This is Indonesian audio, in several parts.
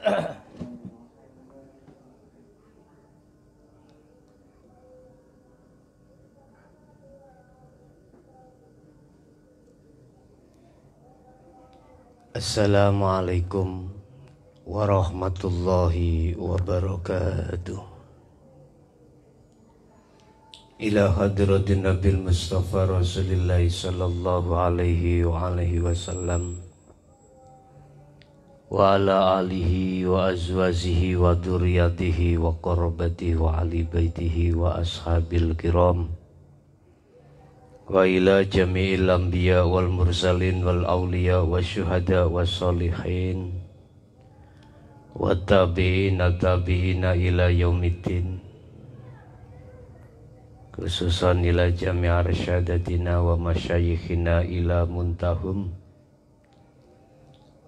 Assalamualaikum warahmatullahi wabarakatuh. Ila hadratin Nabil Mustafa Rasulillah sallallahu alaihi wa alihi wasallam wa ala alihi wa azwajihi wa dzurriyyatihi wa qarbatihi wa ali baitihi wa ashabil kiram wa ila jami'il anbiya wal mursalin wal awliya wa syuhada wa salihin wa tabi'ina ila yaumiddin, khususan ila jami' arsyadatina wa masyayikhina ila muntahum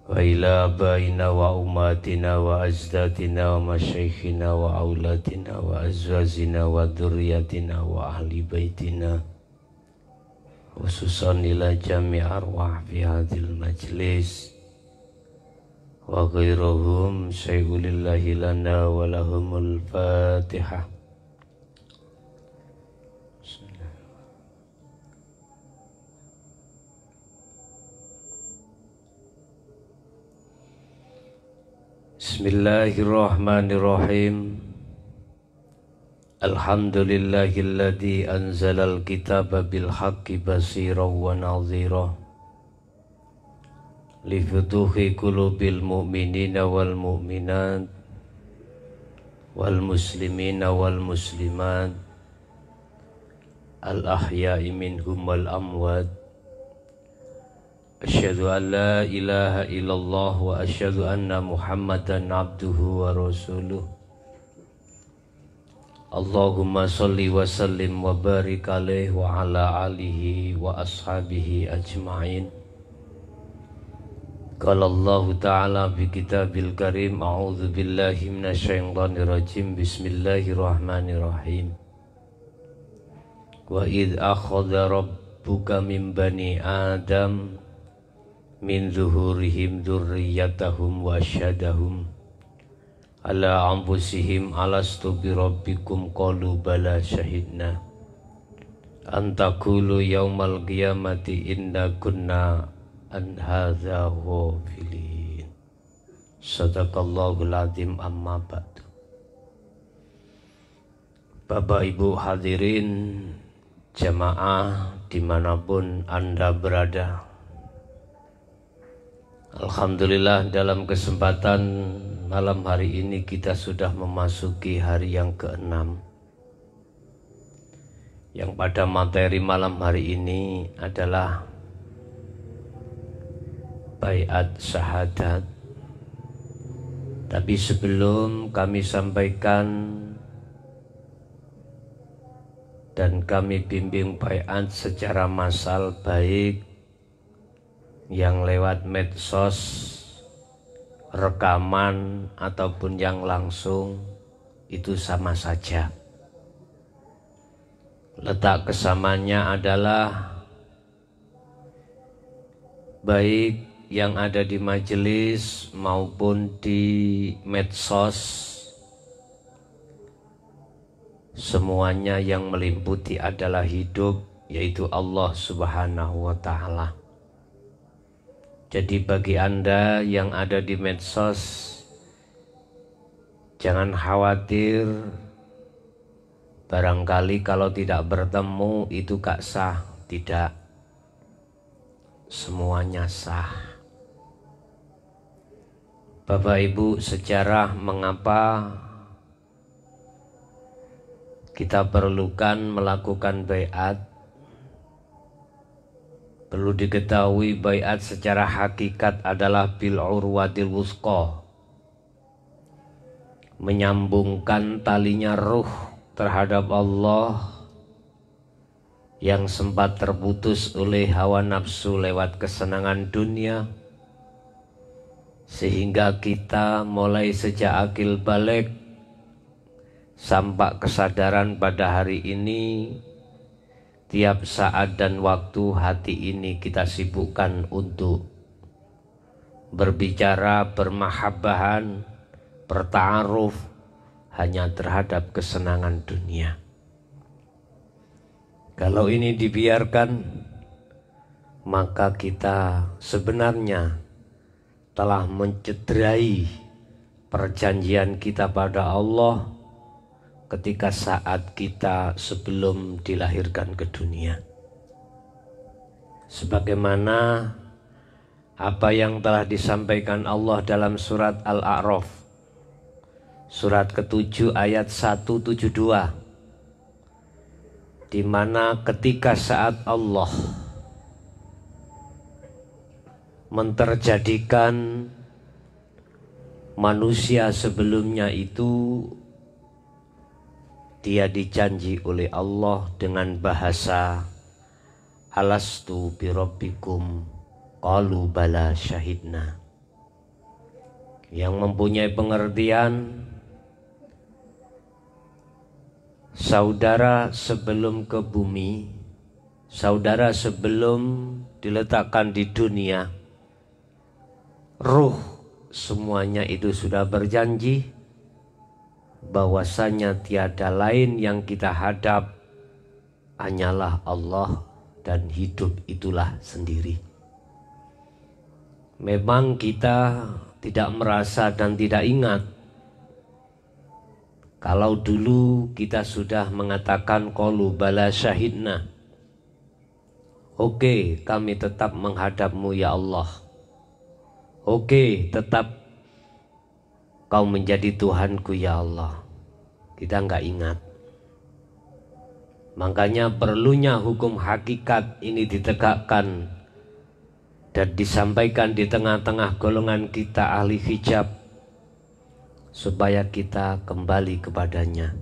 wa ila abaina wa umatina wa azdadina wa masyayikhina wa auladina wa azwazina wa dzurriyyatina wa ahli baitina, khususan ila jami' arwah fi hadhil majlis wa ghairuhum syai'ulillahi lana wa lahumul fatihah. Bismillahirrahmanirrahim. Alhamdulillahilladzi anzalal kitaba bil haqqi basiran wa nadhira li futuhi qulubil mu'minina wal mu'minat wal muslimina wal muslimat al ahya'i minhum wal amwat. Asyhadu an la ilaha illallah wa asyhadu anna Muhammadan abduhu wa rasuluh. Allahumma salli wa sallim wa barik alaihi wa ala alihi wa ashabihi ajma'in. Qala Allah ta'ala bi kitabil karim, a'udzu billahi minasyaitonir rajim, bismillahirrahmanirrahim. Wa idh akhadha rabbuka min bani adam min zuhurihim dzurriyyatahum wa asyhadahum ala anfusihim alastu bi rabbikum qalu bala syahidna an taqulu yaumal qiyamati inna kunna an hadza ghafilin. Sadaqallahul azim. Amma ba'du. Bapak Ibu hadirin jamaah dimanapun Anda berada, alhamdulillah dalam kesempatan malam hari ini kita sudah memasuki hari yang ke-6, yang pada materi malam hari ini adalah baiat syahadat. Tapi sebelum kami sampaikan dan kami bimbing baiat secara massal, baik yang lewat medsos, rekaman ataupun yang langsung, itu sama saja. Letak kesamanya adalah baik yang ada di majelis maupun di medsos, semuanya yang meliputi adalah hidup, yaitu Allah Subhanahu wa ta'ala. Jadi bagi Anda yang ada di medsos, jangan khawatir, barangkali kalau tidak bertemu itu gak sah. Tidak, semuanya sah. Bapak Ibu, sejarah mengapa kita perlukan melakukan baiat. Perlu diketahui baiat secara hakikat adalah bil urwatil wusqa, menyambungkan talinya ruh terhadap Allah yang sempat terputus oleh hawa nafsu lewat kesenangan dunia, sehingga kita mulai sejak akil balik sampai kesadaran pada hari ini, tiap saat dan waktu hati ini kita sibukkan untuk berbicara, bermahabbahan berta'aruf hanya terhadap kesenangan dunia. Kalau ini dibiarkan, maka kita sebenarnya telah mencederai perjanjian kita pada Allah ketika saat kita sebelum dilahirkan ke dunia. Sebagaimana apa yang telah disampaikan Allah dalam surat Al-A'raf, surat ke-7 ayat 172, di mana ketika saat Allah menterjadikan manusia sebelumnya itu, dia dijanji oleh Allah dengan bahasa alastu birabbikum qalu bala syahidna, yang mempunyai pengertian saudara sebelum ke bumi, saudara sebelum diletakkan di dunia, ruh semuanya itu sudah berjanji bahwasanya tiada lain yang kita hadap hanyalah Allah, dan hidup itulah sendiri. Memang kita tidak merasa dan tidak ingat kalau dulu kita sudah mengatakan qalu bala syahidna, oke, kami tetap menghadapmu ya Allah, oke, tetap kau menjadi Tuhanku ya Allah. Kita nggak ingat. Makanya perlunya hukum hakikat ini ditegakkan dan disampaikan di tengah-tengah golongan kita ahli hijab, supaya kita kembali kepadanya.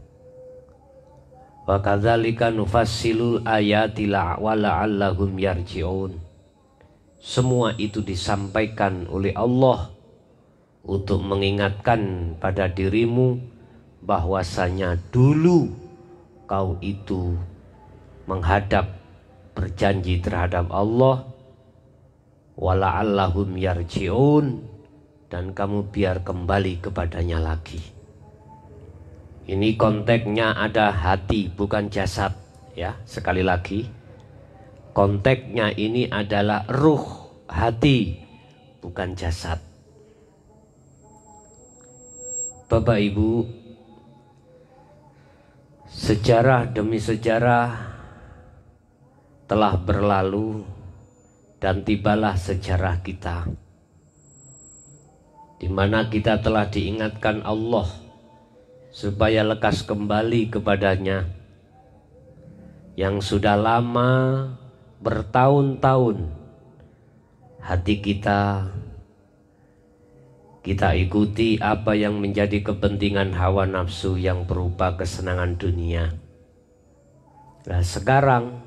Wa kadzalika nufassilul ayati la'allahum yarji'un. Semua itu disampaikan oleh Allah untuk mengingatkan pada dirimu bahwasanya dulu kau itu menghadap berjanji terhadap Allah, wala'allahum yarji'un, dan kamu biar kembali kepadanya lagi. Ini konteksnya ada hati bukan jasad ya. Sekali lagi, konteksnya ini adalah ruh, hati, bukan jasad. Bapak Ibu, sejarah demi sejarah telah berlalu dan tibalah sejarah kita, di mana kita telah diingatkan Allah supaya lekas kembali kepadanya, yang sudah lama bertahun-tahun hati kita ikuti apa yang menjadi kepentingan hawa nafsu yang berupa kesenangan dunia. Nah, sekarang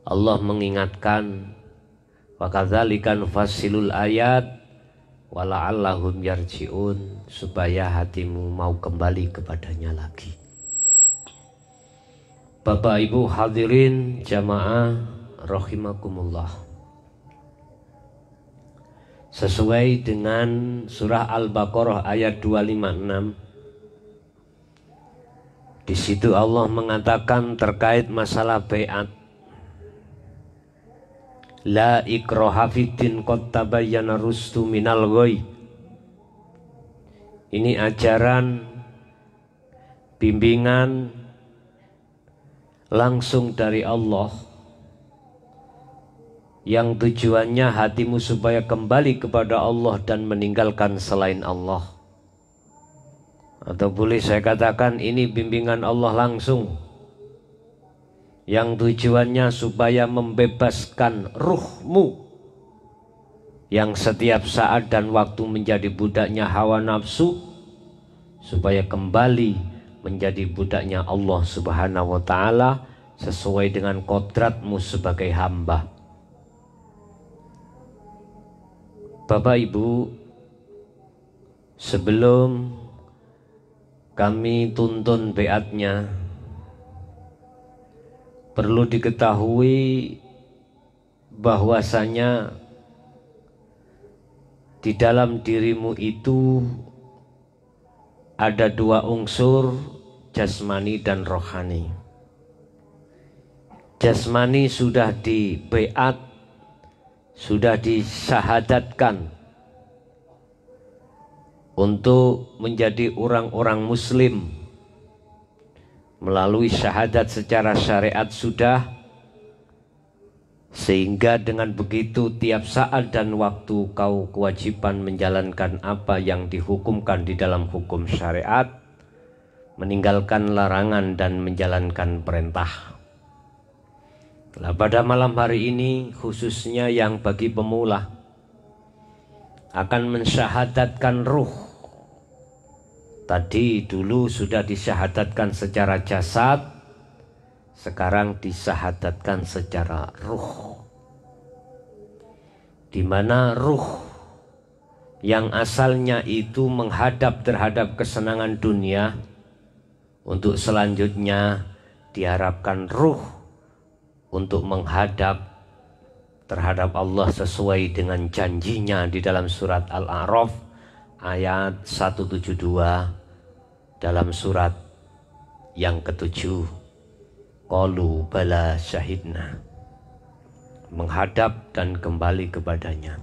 Allah mengingatkan, wa kadzalika nufassilul ayat wala'allahum yarji'un, supaya hatimu mau kembali kepadanya lagi. Bapak Ibu hadirin jamaah rahimakumullah. Sesuai dengan surah Al-Baqarah ayat 256, di situ Allah mengatakan terkait masalah bai'at, la ikraha fiddin qad tabayyana rusdu minal ghoi. Ini ajaran bimbingan langsung dari Allah, yang tujuannya hatimu supaya kembali kepada Allah dan meninggalkan selain Allah. Atau boleh saya katakan ini bimbingan Allah langsung, yang tujuannya supaya membebaskan ruhmu yang setiap saat dan waktu menjadi budaknya hawa nafsu, supaya kembali menjadi budaknya Allah Subhanahu wa ta'ala sesuai dengan kodratmu sebagai hamba. Bapak Ibu, sebelum kami tuntun bai'atnya, perlu diketahui bahwasanya di dalam dirimu itu ada dua unsur, jasmani dan rohani. Jasmani sudah di baiat, sudah disyahadatkan untuk menjadi orang-orang muslim melalui syahadat secara syariat sudah, sehingga dengan begitu tiap saat dan waktu kau kewajiban menjalankan apa yang dihukumkan di dalam hukum syariat, meninggalkan larangan dan menjalankan perintah. Nah, pada malam hari ini khususnya yang bagi pemula akan mensyahadatkan ruh. Tadi dulu sudah disyahadatkan secara jasad, sekarang disyahadatkan secara ruh. Di mana ruh yang asalnya itu menghadap terhadap kesenangan dunia, untuk selanjutnya diharapkan ruh untuk menghadap terhadap Allah sesuai dengan janjinya di dalam surat Al-A'raf ayat 172, dalam surat yang ketujuh, qalu bala syahidna, menghadap dan kembali kepadanya.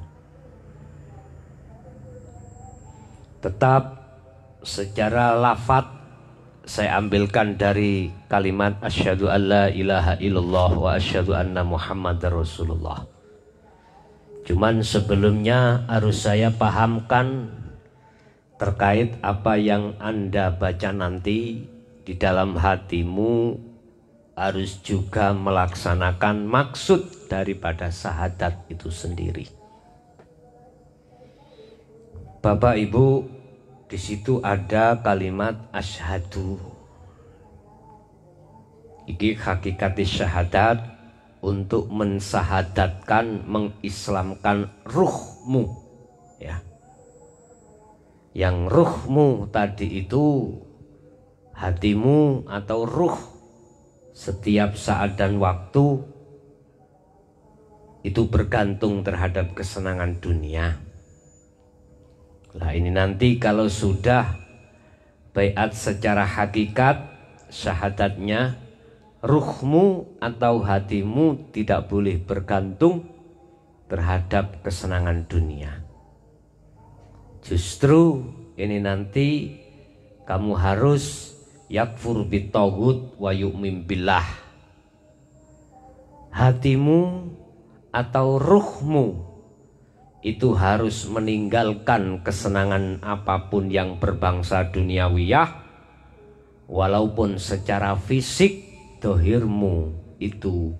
Tetap secara lafadz saya ambilkan dari kalimat asyhadu alla ilaha illallah wa asyhadu anna muhammadar rasulullah. Cuman sebelumnya harus saya pahamkan terkait apa yang Anda baca nanti. Di dalam hatimu harus juga melaksanakan maksud daripada syahadat itu sendiri. Bapak Ibu, di situ ada kalimat asyhadu. Ini hakikat syahadat, untuk mensyahadatkan, mengislamkan ruhmu, ya. Yang ruhmu tadi itu hatimu atau ruh, setiap saat dan waktu itu bergantung terhadap kesenangan dunia. Nah, ini nanti kalau sudah baiat secara hakikat, syahadatnya ruhmu atau hatimu tidak boleh bergantung terhadap kesenangan dunia. Justru ini nanti kamu harus yakfur bitaghut wa yu'min billah. Hatimu atau ruhmu itu harus meninggalkan kesenangan apapun yang berbangsa duniawiyah, walaupun secara fisik dohirmu itu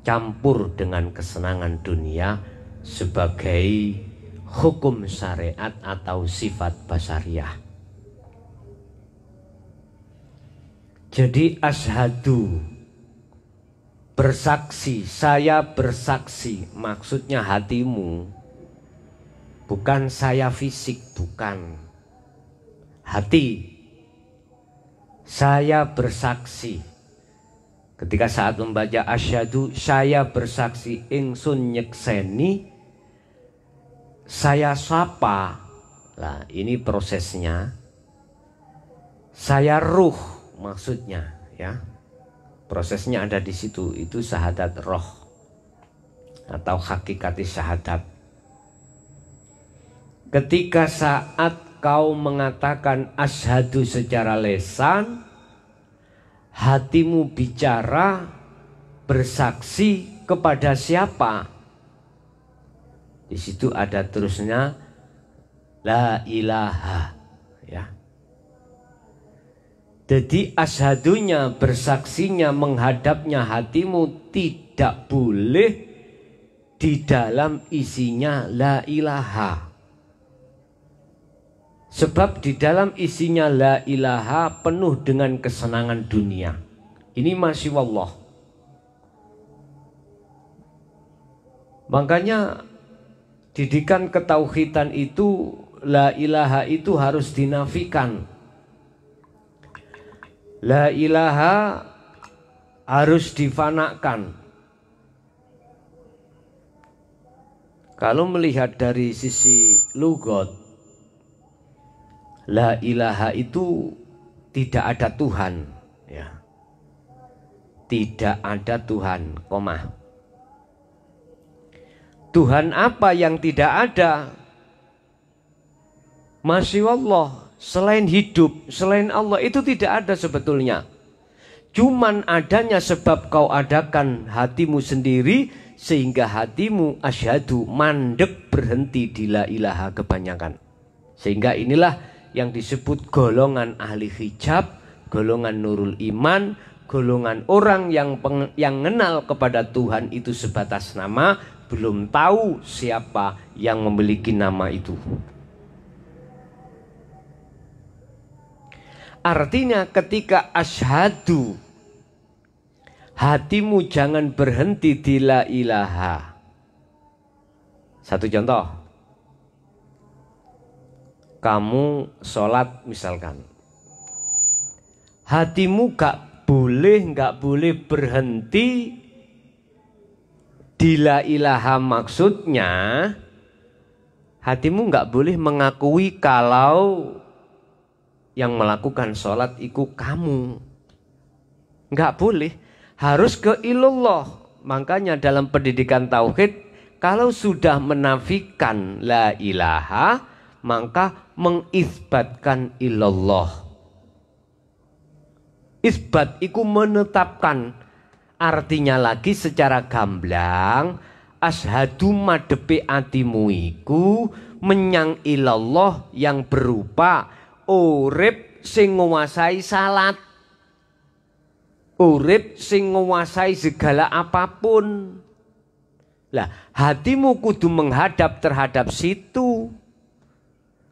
campur dengan kesenangan dunia sebagai hukum syariat atau sifat basariyah. Jadi asyhadu, bersaksi, saya bersaksi, maksudnya hatimu. Bukan saya fisik, bukan. Hati. Saya bersaksi. Ketika saat membaca asyhadu, saya bersaksi, ingsun nyekseni, saya sapa. Nah, ini prosesnya. Saya ruh maksudnya, ya. Prosesnya ada di situ, itu syahadat roh atau hakikat syahadat. Ketika saat kau mengatakan asyhadu secara lisan, hatimu bicara bersaksi kepada siapa? Di situ ada terusnya la ilaha, ya. Jadi asyhadunya, bersaksinya, menghadapnya hatimu tidak boleh di dalam isinya la ilaha. Sebab di dalam isinya la ilaha penuh dengan kesenangan dunia. Ini masih wallah. Makanya didikan ketauhidan itu, la ilaha itu harus dinafikan. La ilaha harus difanakan. Kalau melihat dari sisi lugat, La ilaha itu tidak ada Tuhan, ya. Tidak ada Tuhan, koma. Tuhan apa yang tidak ada? Masya Allah, selain hidup, selain Allah itu tidak ada sebetulnya. Cuman adanya sebab kau adakan hatimu sendiri, sehingga hatimu asyhadu mandek berhenti di la ilaha kebanyakan. Sehingga inilah yang disebut golongan ahli hijab, golongan nurul iman, golongan orang yang kenal kepada Tuhan itu sebatas nama, belum tahu siapa yang memiliki nama itu. Artinya ketika asyhadu, hatimu jangan berhenti di la ilaha. Satu contoh, kamu sholat misalkan, hatimu nggak boleh berhenti di la ilaha, maksudnya hatimu nggak boleh mengakui kalau yang melakukan sholat itu kamu. Nggak boleh, harus ke ilallah. Makanya dalam pendidikan tauhid, kalau sudah menafikan la ilaha, maka mengisbatkan ilallah. Isbat itu menetapkan. Artinya lagi secara gamblang, asyhadu madepe atimu iku menyang ilallah yang berupa urip sing nguasai salat, urip sing nguasai segala apapun. Lah, hatimu kudu menghadap terhadap situ.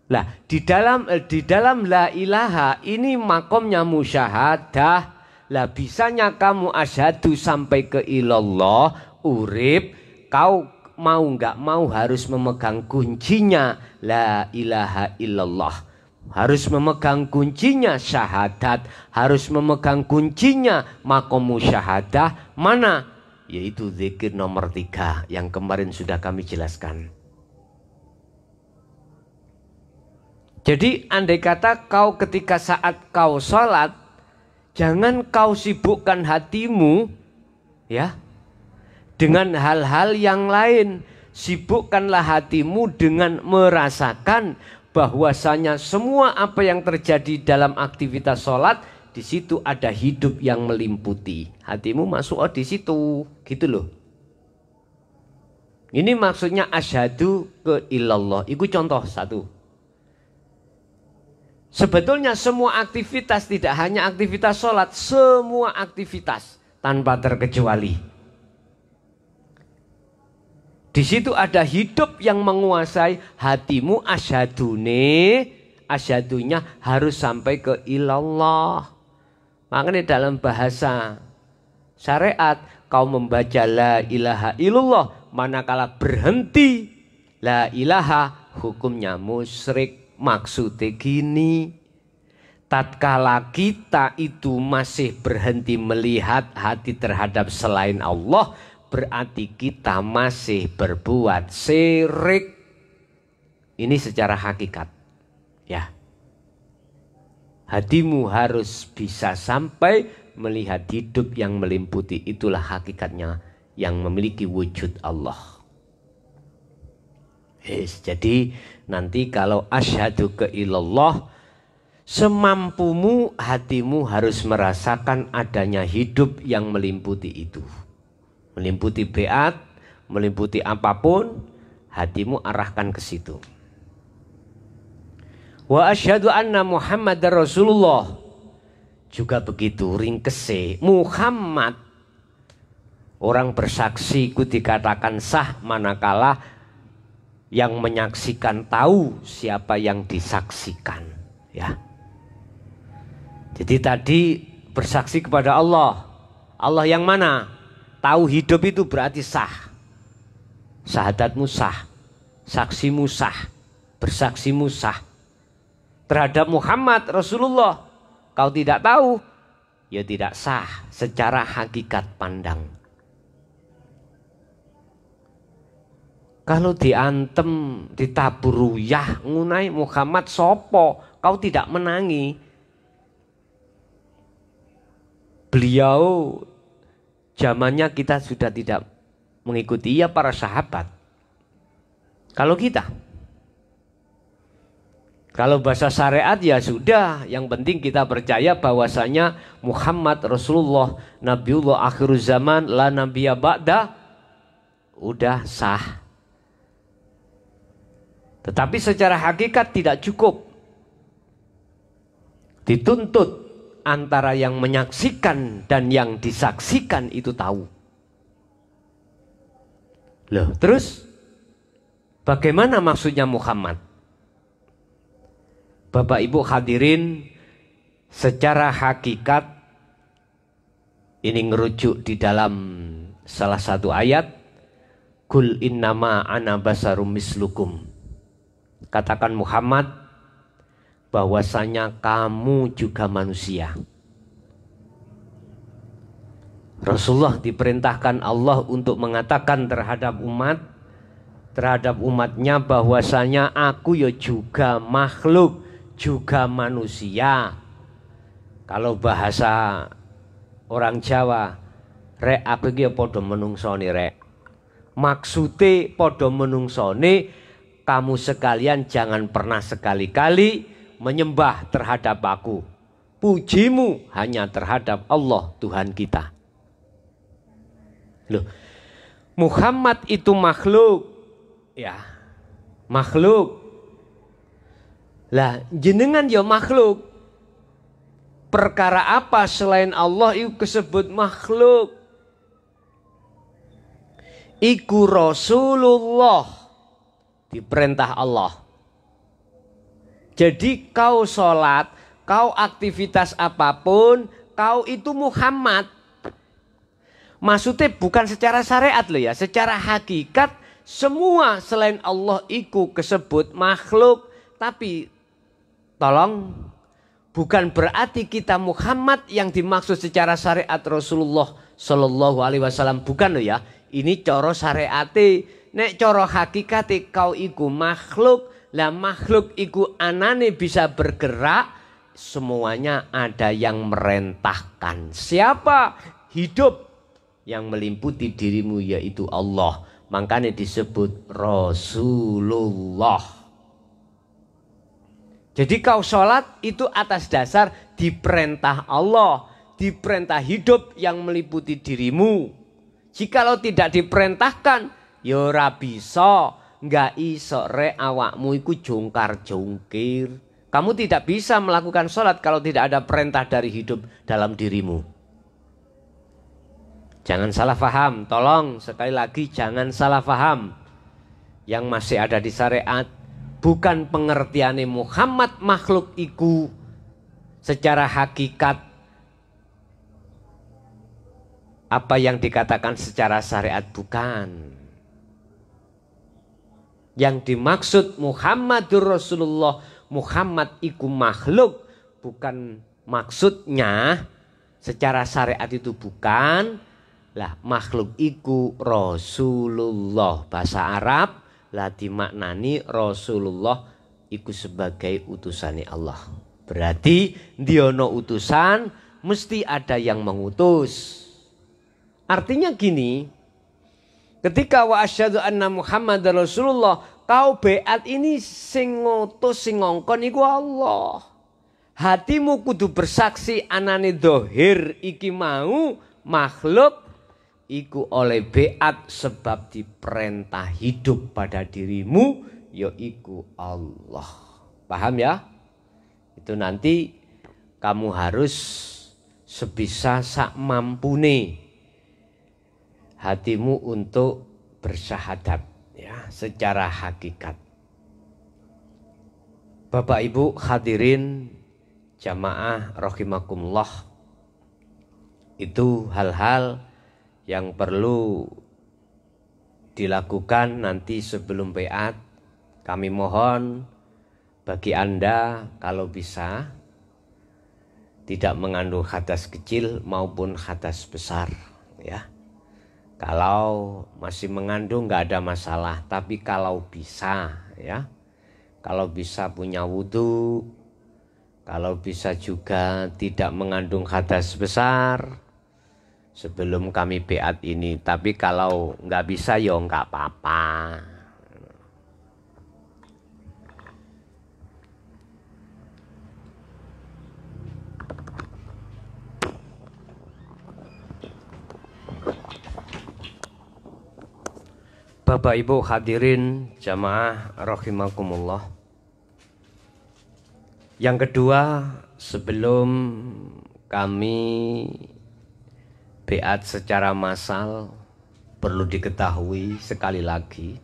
Lah, di dalam la ilaha ini makomnya musyahadah. Lah, bisanya kamu asyhadu sampai ke ilallah, urip, kau mau nggak mau harus memegang kuncinya la ilaha illallah. Harus memegang kuncinya syahadat, harus memegang kuncinya makom musyahadah. Mana? Yaitu zikir nomor 3 yang kemarin sudah kami jelaskan. Jadi andai kata kau ketika saat kau sholat, jangan kau sibukkan hatimu ya dengan hal-hal yang lain. Sibukkanlah hatimu dengan merasakan bahwasanya semua apa yang terjadi dalam aktivitas sholat, di situ ada hidup yang melimputi. Hatimu masuk di situ, gitu loh. Ini maksudnya asyhadu ke ilallah. Itu contoh satu. Sebetulnya semua aktivitas, tidak hanya aktivitas sholat, semua aktivitas tanpa terkecuali. Di situ ada hidup yang menguasai hatimu, asyadunya harus sampai ke ilallah. Makanya dalam bahasa syariat, kau membaca la ilaha illallah, manakala berhenti la ilaha, hukumnya musyrik. Maksudnya gini, tatkala kita itu masih berhenti melihat hati terhadap selain Allah, berarti kita masih berbuat syirik. Ini secara hakikat, ya. Hatimu harus bisa sampai melihat hidup yang melimputi. Itulah hakikatnya yang memiliki wujud Allah. Jadi nanti kalau asyhadu ke ilallah, semampumu hatimu harus merasakan adanya hidup yang melimputi itu. Melimputi beat, melimputi apapun, hatimu arahkan ke situ. Wa asyhadu anna Muhammadar Rasulullah. Juga begitu ringkese, Muhammad. Orang bersaksi ku dikatakan sah manakala yang menyaksikan tahu siapa yang disaksikan, ya. Jadi tadi bersaksi kepada Allah. Allah yang mana? Tahu hidup itu berarti sah. Syahadatmu sah, saksimu sah, bersaksimu sah. Terhadap Muhammad Rasulullah kau tidak tahu, ya tidak sah secara hakikat pandang. Kalau diantem, ditabur ruyah, ngunai Muhammad sopo, kau tidak menangi. Beliau zamannya kita sudah tidak mengikuti ya para sahabat. Kalau kita, kalau bahasa syariat ya sudah, yang penting kita percaya bahwasanya Muhammad Rasulullah Nabiullah akhirul zaman la nabiyya ba'da, udah sah. Tetapi secara hakikat tidak cukup. Dituntut antara yang menyaksikan dan yang disaksikan itu tahu. Loh, terus bagaimana maksudnya Muhammad? Bapak Ibu hadirin, secara hakikat ini ngerujuk di dalam salah satu ayat, Kul innama ana basarum mislukum. Katakan Muhammad, bahwasanya kamu juga manusia. Rasulullah diperintahkan Allah untuk mengatakan terhadap umatnya bahwasanya aku ya juga makhluk, juga manusia. Kalau bahasa orang Jawa, rek apa iki padha menungsone rek. Maksude padha menungsone, kamu sekalian jangan pernah sekali-kali menyembah terhadap aku. Pujimu hanya terhadap Allah Tuhan kita. Loh, Muhammad itu makhluk. Ya, makhluk. Lah, jenengan ya makhluk. Perkara apa selain Allah itu disebut makhluk? Iku Rasulullah, diperintah Allah. Jadi kau sholat, kau aktivitas apapun, kau itu Muhammad. Maksudnya bukan secara syariat loh ya, secara hakikat semua selain Allah itu disebut makhluk. Tapi tolong, bukan berarti kita Muhammad yang dimaksud secara syariat Rasulullah Shallallahu Alaihi Wasallam, bukan loh ya. Ini coro syariate, nek coro hakikate kau iku makhluk. Lah makhluk iku anane bisa bergerak, semuanya ada yang merentahkan. Siapa? Hidup yang meliputi dirimu yaitu Allah. Makanya disebut Rasulullah. Jadi kau sholat itu atas dasar diperintah Allah, diperintah hidup yang meliputi dirimu. Jikalau tidak diperintahkan, ya ora bisa. Nggak iso re awakmu iku jongkar jongkir. Kamu tidak bisa melakukan sholat kalau tidak ada perintah dari hidup dalam dirimu. Jangan salah faham, tolong sekali lagi jangan salah faham. Yang masih ada di syariat bukan pengertiane Muhammad makhluk iku secara hakikat apa yang dikatakan secara syariat, bukan. Yang dimaksud Muhammadur Rasulullah, Muhammad iku makhluk, bukan maksudnya secara syariat itu bukan. Lah makhluk iku Rasulullah, bahasa Arab lah dimaknani Rasulullah iku sebagai utusannya Allah. Berarti diono utusan mesti ada yang mengutus. Artinya gini, ketika wa asyhadu anna Muhammad Rasulullah, kau beat ini sing ngutus sing ngongkon iku Allah. Hatimu kudu bersaksi anane dohir iki mau makhluk iku oleh beat sebab diperintah hidup pada dirimu yaiku Allah. Paham ya? Itu nanti kamu harus sebisa sak mampune hatimu untuk bersyahadat ya secara hakikat. Bapak Ibu hadirin jamaah rahimakumullah, itu hal-hal yang perlu dilakukan nanti sebelum baiat. Kami mohon bagi Anda kalau bisa tidak mengandung hadas kecil maupun hadas besar ya. Kalau masih mengandung nggak ada masalah, tapi kalau bisa ya, kalau bisa punya wudhu, kalau bisa juga tidak mengandung hadas besar sebelum kami beat ini. Tapi kalau nggak bisa ya nggak apa-apa. Bapak Ibu hadirin jamaah rahimakumullah. Yang kedua, sebelum kami beat secara massal, perlu diketahui sekali lagi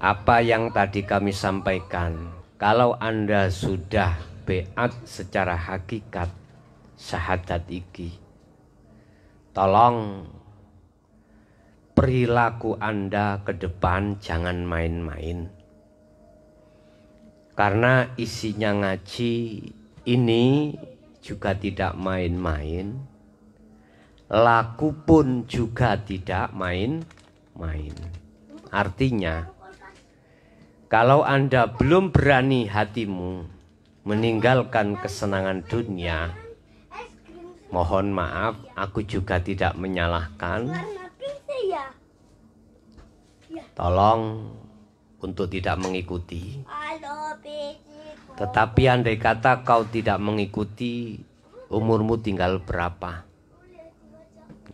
apa yang tadi kami sampaikan. Kalau Anda sudah beat secara hakikat syahadat iki, tolong perilaku Anda ke depan jangan main-main. Karena isinya ngaji ini juga tidak main-main. Laku pun juga tidak main-main. Artinya, kalau Anda belum berani hatimu meninggalkan kesenangan dunia, mohon maaf, aku juga tidak menyalahkan. Tolong untuk tidak mengikuti. Tetapi andai kata kau tidak mengikuti, umurmu tinggal berapa?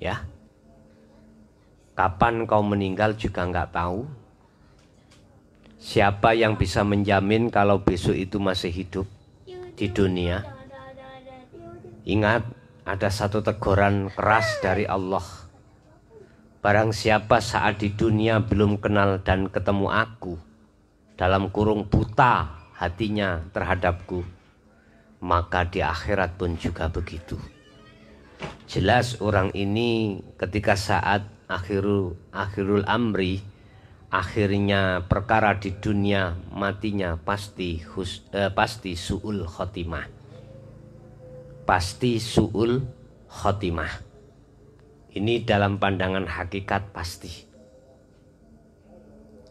Ya, kapan kau meninggal juga nggak tahu. Siapa yang bisa menjamin kalau besok itu masih hidup di dunia? Ingat, ada satu teguran keras dari Allah. Barang siapa saat di dunia belum kenal dan ketemu aku, dalam kurung buta hatinya terhadapku, maka di akhirat pun juga begitu. Jelas orang ini ketika saat akhirul amri, akhirnya perkara di dunia, matinya pasti su'ul khotimah. Pasti su'ul khotimah. Ini dalam pandangan hakikat pasti.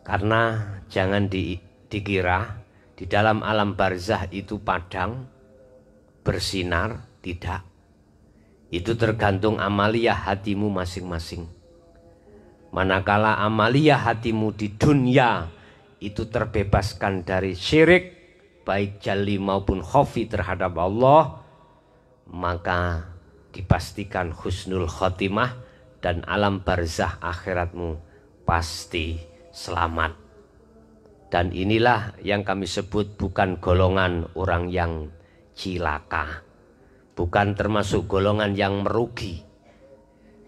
Karena jangan dikira di dalam alam barzah itu padang, bersinar, tidak. Itu tergantung amaliyah hatimu masing-masing. Manakala amaliyah hatimu di dunia itu terbebaskan dari syirik, baik jali maupun khafi terhadap Allah, maka dipastikan husnul khotimah dan alam barzah akhiratmu pasti selamat. Dan inilah yang kami sebut bukan golongan orang yang cilaka, bukan termasuk golongan yang merugi.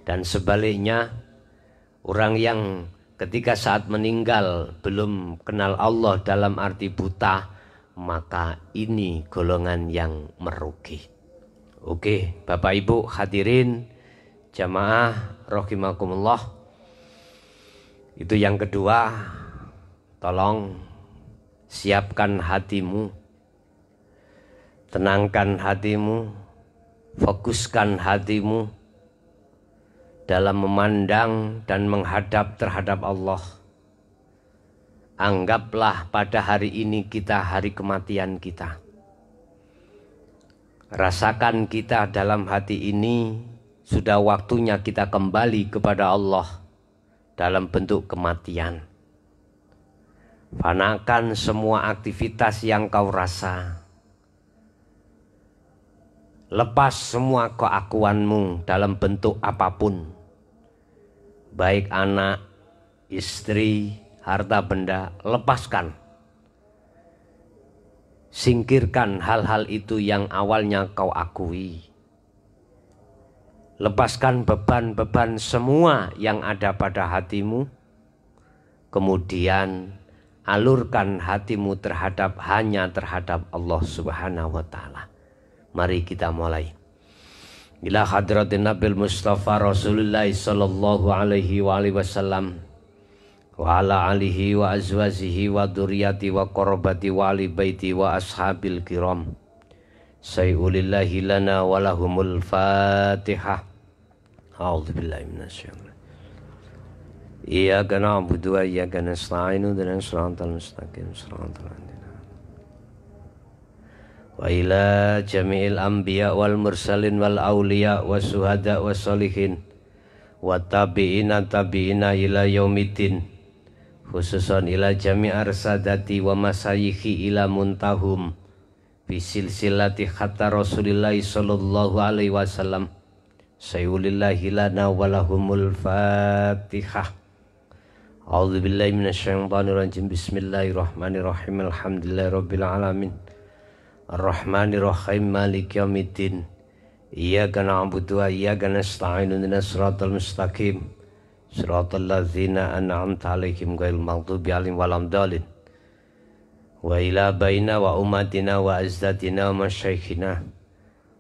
Dan sebaliknya, orang yang ketika saat meninggal belum kenal Allah dalam arti buta, maka ini golongan yang merugi. Oke, Bapak Ibu hadirin jamaah rahimakumullah. Itu yang kedua, tolong siapkan hatimu, tenangkan hatimu, fokuskan hatimu dalam memandang dan menghadap terhadap Allah. Anggaplah pada hari ini kita hari kematian kita. Rasakan kita dalam hati ini sudah waktunya kita kembali kepada Allah dalam bentuk kematian. Fanakan semua aktivitas yang kau rasa. Lepas semua keakuanmu dalam bentuk apapun. Baik anak, istri, harta benda, lepaskan. Singkirkan hal-hal itu yang awalnya kau akui. Lepaskan beban-beban semua yang ada pada hatimu. Kemudian alurkan hatimu hanya terhadap Allah Subhanahu wa ta'ala. Mari kita mulai. Ila hadratin Nabil Mustafa Rasulullah sallallahu alaihi wasallam wa ala alihi wa azwajihi wa dzurriyyati wa qarabati wa ali baiti wa ashabil kiram. Sayyulillahi lana wa lahumul Fatihah. A'udzubillahi minasyaitonir. Iyyaka na'budu wa iyyaka nasta'in ihdinas siratal mustaqim siratal ladzina wa ila jami'il anbiya wal mursalin wal auliya was syuhada was sholihin wa tabi'ina tabi'ina ila yaumiddin khususan ila jami' arsadati wa masayikhi ila muntahum bisilsilati khatta Rasulillahi sallallahu alaihi wasallam sayyulillahi lana walahumul fatihah. A'udzu billahi minasyaitonir rajim. Bismillahirrahmanirrahim. Alhamdulillahi rabbil alamin. Arrahmanir rahim maliki yaumiddin. Iyyaka na'budu wa iyyaka nasta'in ihdinas siratal mustaqim siratal ladzina an'amta 'alaihim ghairil maghdubi 'alaihim waladdallin. Wa ila baina wa ummatina wa azdatina wa masyaikhina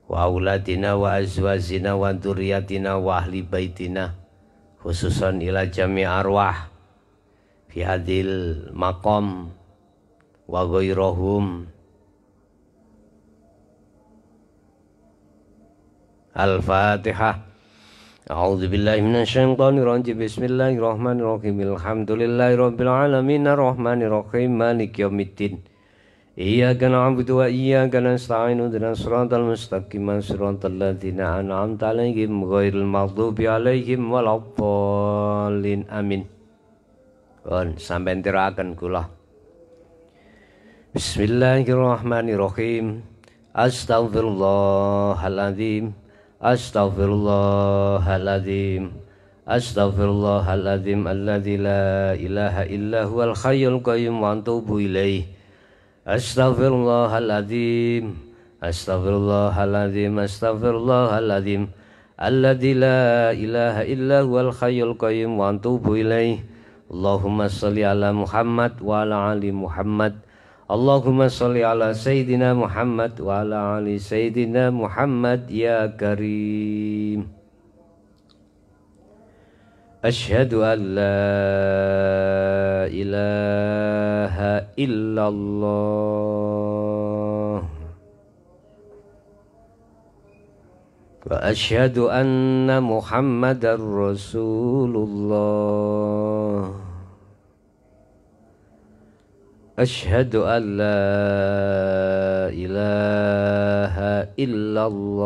wa auladina wa azwazina wa dzurriyyatina wa ahli baitina khususan ila jami' arwah fi hadil maqam wa ghairahum. Al-Fatihah. A'udzu billahi minasyaitonir rajim. Bismillahirrahmanirrahim. Alhamdulillahirabbil alamin arrahmanir rahim maliki yaumiddin. Iyyaka na'budu wa iyyaka nasta'in ihdinas siratal mustaqim siratal ladzina an'amta 'alaihim ghairil maghdubi 'alaihim waladdallin. Amin. Pun sampeyan tiraken kula. Bismillahirrahmanirrahim. Astaghfirullahaladzim. Astaghfirullahaladzim. Astaghfirullahaladzim alladzi la ilaha illa huwal hayyul qayyum wa atubu ilaih. Astaghfirullahaladzim. Astaghfirullahaladzim. Astaghfirullahaladzim alladzi la ilaha illa huwal hayyul qayyum wa atubu ilaih. Allahumma shalli ala Muhammad wa ala ali Muhammad. Allahumma sholli ala Sayyidina Muhammad wa ala ali Sayyidina Muhammad ya Karim. Asyhadu an la ilaha illallah wa asyhadu anna Muhammadar Rasulullah. Asyhadu an la ilaha illallah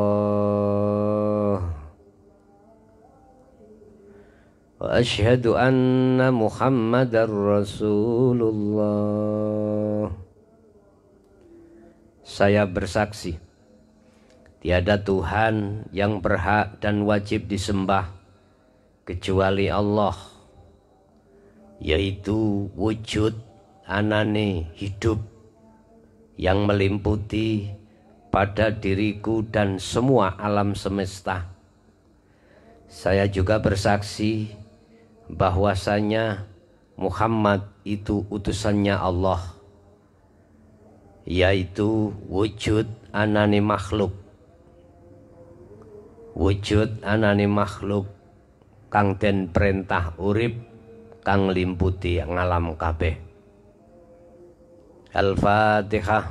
wa asyhadu anna Muhammadar Rasulullah. Saya bersaksi tiada Tuhan yang berhak dan wajib disembah kecuali Allah, yaitu wujud anane hidup yang meliputi pada diriku dan semua alam semesta. Saya juga bersaksi bahwasanya Muhammad itu utusannya Allah, yaitu wujud anane makhluk. Wujud anane makhluk kang den perintah urip kang limputi ngalam kabeh. Al-Fatihah.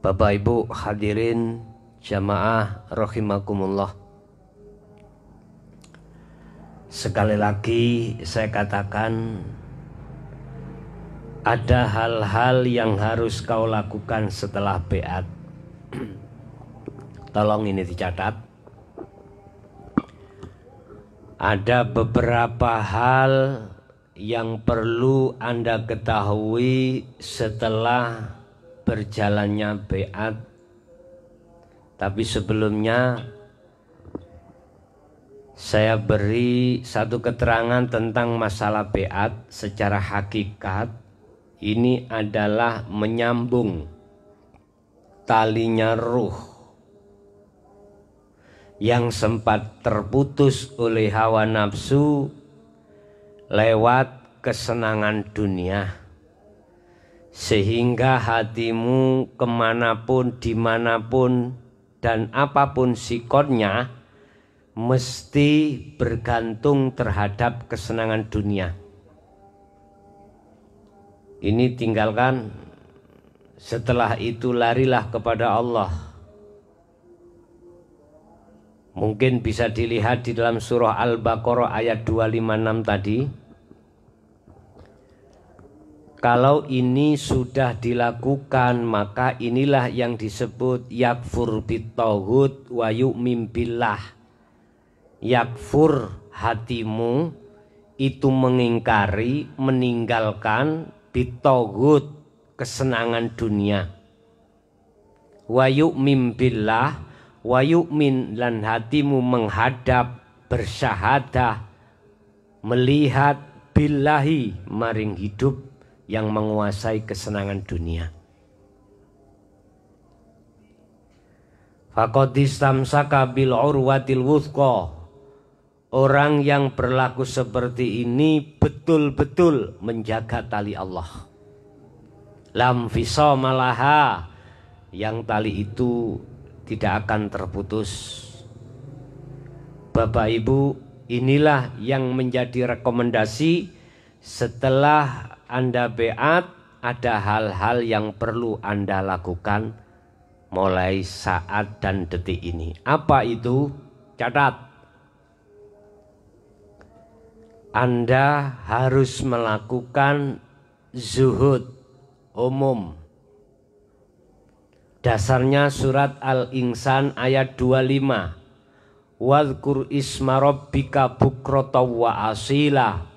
Bapak Ibu hadirin jamaah rahimakumullah. Sekali lagi saya katakan, ada hal-hal yang harus kau lakukan setelah beat. Tolong ini dicatat. Ada beberapa hal yang perlu Anda ketahui setelah berjalannya beat. Tapi sebelumnya saya beri satu keterangan tentang masalah beat secara hakikat. Ini adalah menyambung talinya ruh yang sempat terputus oleh hawa nafsu lewat kesenangan dunia, sehingga hatimu kemanapun, dimanapun, dan apapun sikonnya mesti bergantung terhadap kesenangan dunia. Ini tinggalkan Setelah itu larilah kepada Allah. Mungkin bisa dilihat di dalam surah Al-Baqarah ayat 256 tadi. Kalau ini sudah dilakukan, maka inilah yang disebut yakfur bitaghut wa yu'min billah. Yakfur, hatimu itu mengingkari, meninggalkan bitaghut, kesenangan dunia. Wa yu'min billah, wa yu'min, dan hatimu menghadap, bersyahadah, melihat billahi, maring hidup yang menguasai kesenangan dunia. Faqad istamsaka bil urwatil wuthqa. Orang yang berlaku seperti ini betul-betul menjaga tali Allah. Lam fisama laha, yang tali itu tidak akan terputus. Bapak Ibu, inilah yang menjadi rekomendasi setelah Anda beat, ada hal-hal yang perlu Anda lakukan mulai saat dan detik ini. Apa itu? Catat. Anda harus melakukan zuhud umum. Dasarnya surat Al-Insan ayat 25. Wadhkur isma rabbika bukrata wa asila.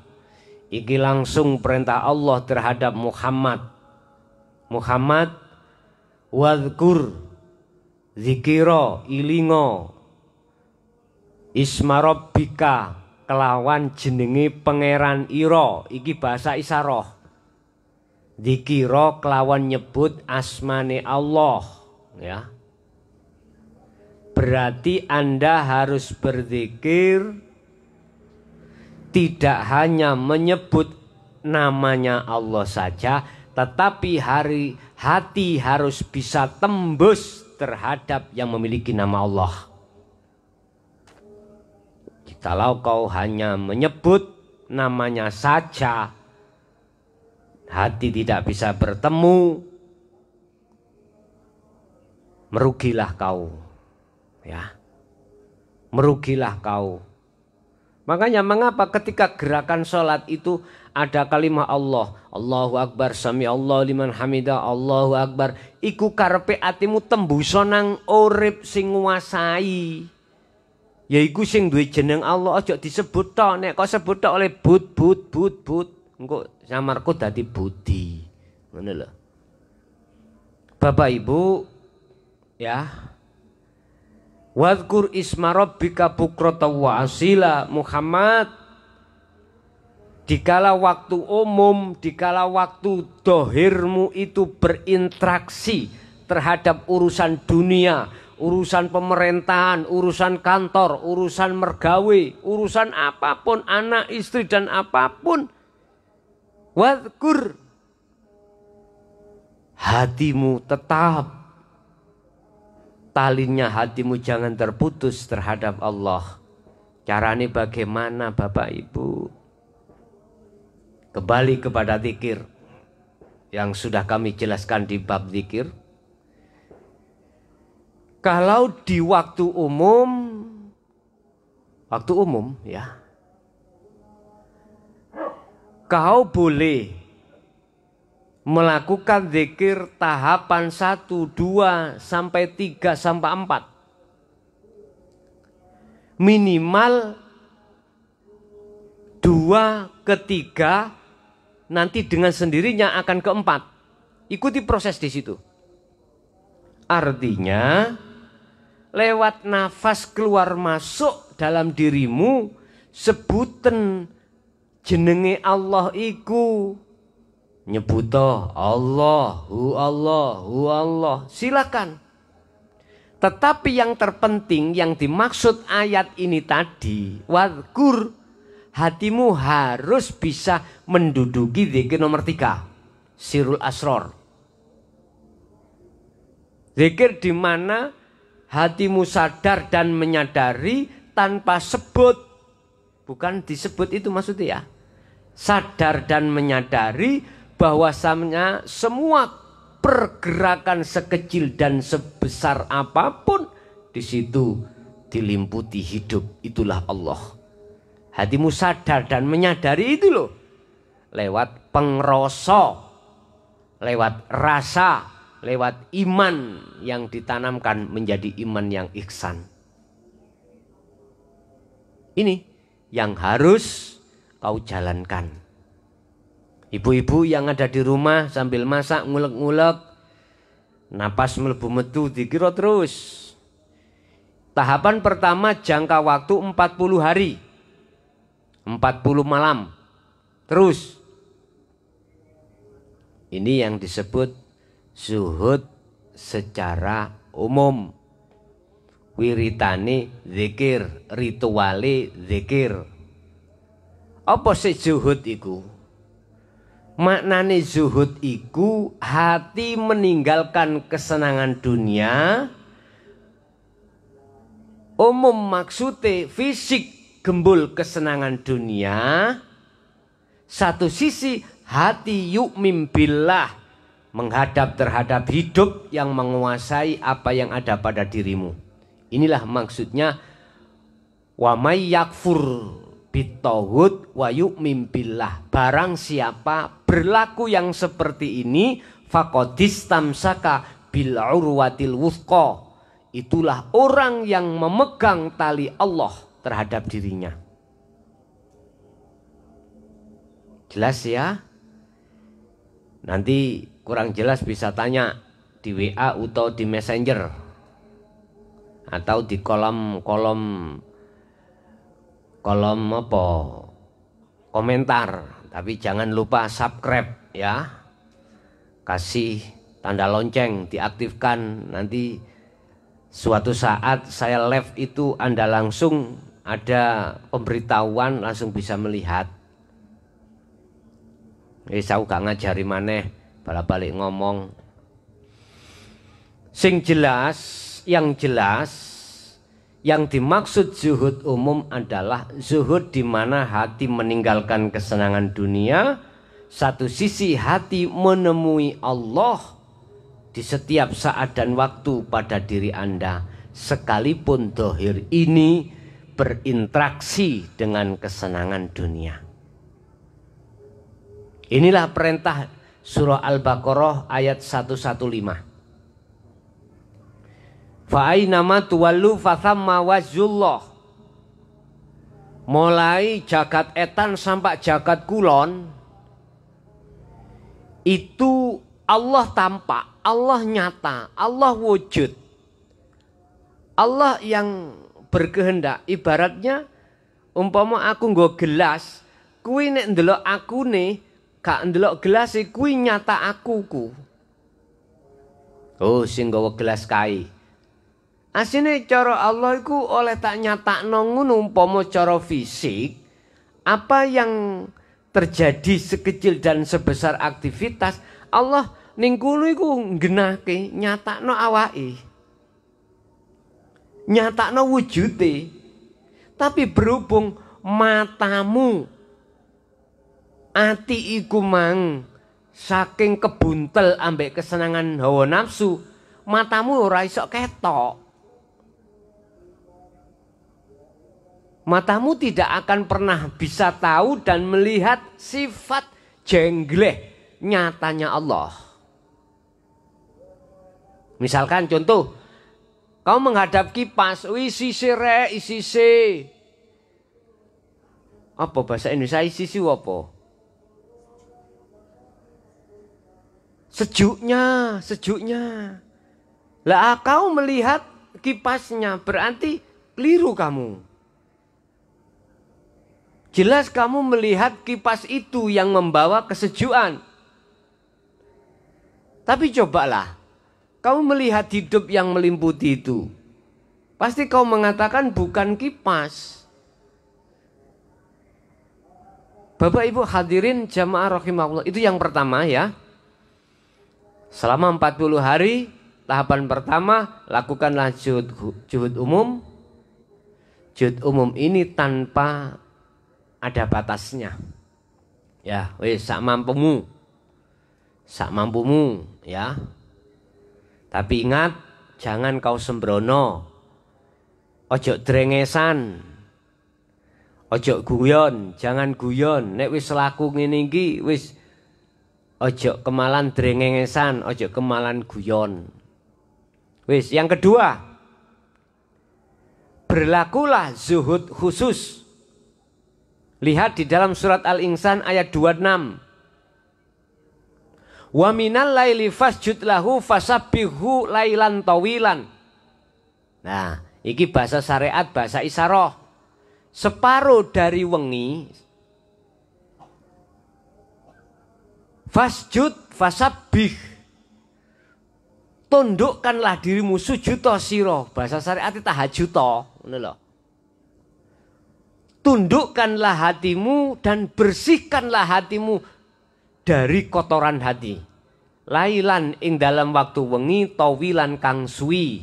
Iki langsung perintah Allah terhadap Muhammad. Muhammad, wadhkur, zikiro, ilingo, isma rabbika, kelawan jenenge pangeran ira. Iki bahasa isaroh. Zikiro kelawan nyebut asmane Allah, ya. Berarti Anda harus berzikir tidak hanya menyebut namanya Allah saja, tetapi hati harus bisa tembus terhadap yang memiliki nama Allah. Kalau kau hanya menyebut namanya saja, hati tidak bisa bertemu, merugilah kau, ya, merugilah kau. Makanya mengapa ketika gerakan sholat itu ada kalimat Allah, Allahu Akbar, sami Allah liman hamidah, Allahu Akbar, iku karepe atimu tembusa nang urip sing nguasai. Yaiku sing duwe jeneng Allah, aja disebut tok. Nek kok sebut tok oleh but, engko samarku dadi budi. Ngono lho. Bapak Ibu, ya. Wadhkur isma rabbika bukrata wa asila. Muhammad, dikala waktu umum, dikala waktu dohirmu itu berinteraksi terhadap urusan dunia, urusan pemerintahan, urusan kantor, urusan mergawe, urusan apapun, anak, istri, dan apapun, wadhkur, hatimu tetap, talinya hatimu jangan terputus terhadap Allah. Caranya bagaimana Bapak Ibu? Kembali kepada zikir yang sudah kami jelaskan di bab zikir. Kalau di waktu umum ya, kau boleh melakukan zikir tahapan 1, 2, sampai 3, sampai 4. Minimal 2, ketiga, nanti dengan sendirinya akan keempat. Ikuti proses di situ. Artinya, lewat nafas keluar masuk dalam dirimu, sebutan jenenge Allah iku. Nyebuto Allahu Allah, silakan. Tetapi yang terpenting yang dimaksud ayat ini tadi, wadhkur, hatimu harus bisa menduduki zikir nomor 3, sirul asror. Zikir di mana hatimu sadar dan menyadari tanpa sebut. Bukan disebut itu maksudnya ya. Sadar dan menyadari bahwasannya semua pergerakan sekecil dan sebesar apapun di situ dilimputi hidup. Itulah Allah. Hatimu sadar dan menyadari itu loh. Lewat pengrasa, lewat rasa, lewat iman yang ditanamkan menjadi iman yang ihsan. Ini yang harus kau jalankan. Ibu-ibu yang ada di rumah sambil masak ngulek-ngulek, napas mlebu metu dikira terus. Tahapan pertama jangka waktu 40 hari. 40 malam. Terus. Ini yang disebut zuhud secara umum. Wiritane zikir, rituale zikir. Apa sih zuhud iku? Maknane zuhud iku hati meninggalkan kesenangan dunia. Umum maksudnya fisik gembul kesenangan dunia. Satu sisi hati yu'min billah, menghadap terhadap hidup yang menguasai apa yang ada pada dirimu. Inilah maksudnya wa may yakfur bitaghut wa yu'min billah. Barang siapa berlaku yang seperti ini faqadistamsaka bil urwatil wuthqa. Itulah orang yang memegang tali Allah terhadap dirinya. Jelas ya? Nanti kurang jelas bisa tanya di WA atau di Messenger. Atau di kolom apa? Komentar. Tapi jangan lupa subscribe ya. Kasih tanda lonceng, diaktifkan. Nanti suatu saat saya live itu Anda langsung ada pemberitahuan, langsung bisa melihat. Saya gak ngajari maneh balik ngomong. Sing jelas, yang dimaksud zuhud umum adalah zuhud di mana hati meninggalkan kesenangan dunia. Satu sisi hati menemui Allah di setiap saat dan waktu pada diri Anda. Sekalipun dohir ini berinteraksi dengan kesenangan dunia. Inilah perintah surah Al-Baqarah ayat 115. Fa'ainama tuwallu fathamma wajhullah. Mulai jagat etan sampai jagat kulon, itu Allah tampak, Allah nyata, Allah wujud. Allah yang berkehendak. Ibaratnya umpama aku nggo gelas, kuwi nek ndelok akune gak ndelok gelas kuwi nyata akuku. Oh sing nggawa gelas kae. Asine cara Allah iku oleh tak nyatakno ngono umpama cara fisik, apa yang terjadi sekecil dan sebesar aktivitas Allah ning kono iku nggenahke nyatakno awake. Nyatakno wujude. Tapi berhubung matamu ati iku mang saking kebuntel ambek kesenangan hawa nafsu, matamu ora iso ketok. Matamu tidak akan pernah bisa tahu dan melihat sifat jengleh nyatanya Allah. Misalkan contoh, kau menghadap kipas, isise rek, isise. Apa bahasa Indonesia isise apa? Sejuknya. Lah kau melihat kipasnya berarti keliru kamu. Jelas kamu melihat kipas itu yang membawa kesejukan. Tapi cobalah, kamu melihat hidup yang meliputi itu. Pasti kau mengatakan bukan kipas. Bapak Ibu hadirin jamaah rahimahullah, itu yang pertama ya. Selama 40 hari, tahapan pertama, lakukanlah juhud umum. Juhud umum ini tanpa ada batasnya. Ya, wis sak mampumu ya. Tapi ingat, jangan kau sembrono. Ojo drengesan. Ojo guyon, jangan guyon. Nek wis laku ngene iki wis ojo kemalan drengesan, ojo kemalan guyon. Wis, yang kedua, berlakulah zuhud khusus. Lihat di dalam surat Al-Insan ayat 26. Wa minal laili fasjud lahu fasabbihu lailan tawilan. Nah, iki bahasa syariat, bahasa isyarah. Separuh dari wengi fasjud fasabbih. Tundukkanlah dirimu, sujud sira. Bahasa syariat tahajud ngono lho. Tundukkanlah hatimu dan bersihkanlah hatimu dari kotoran hati. Lailan ing dalam waktu wengi tawilan kang suwi.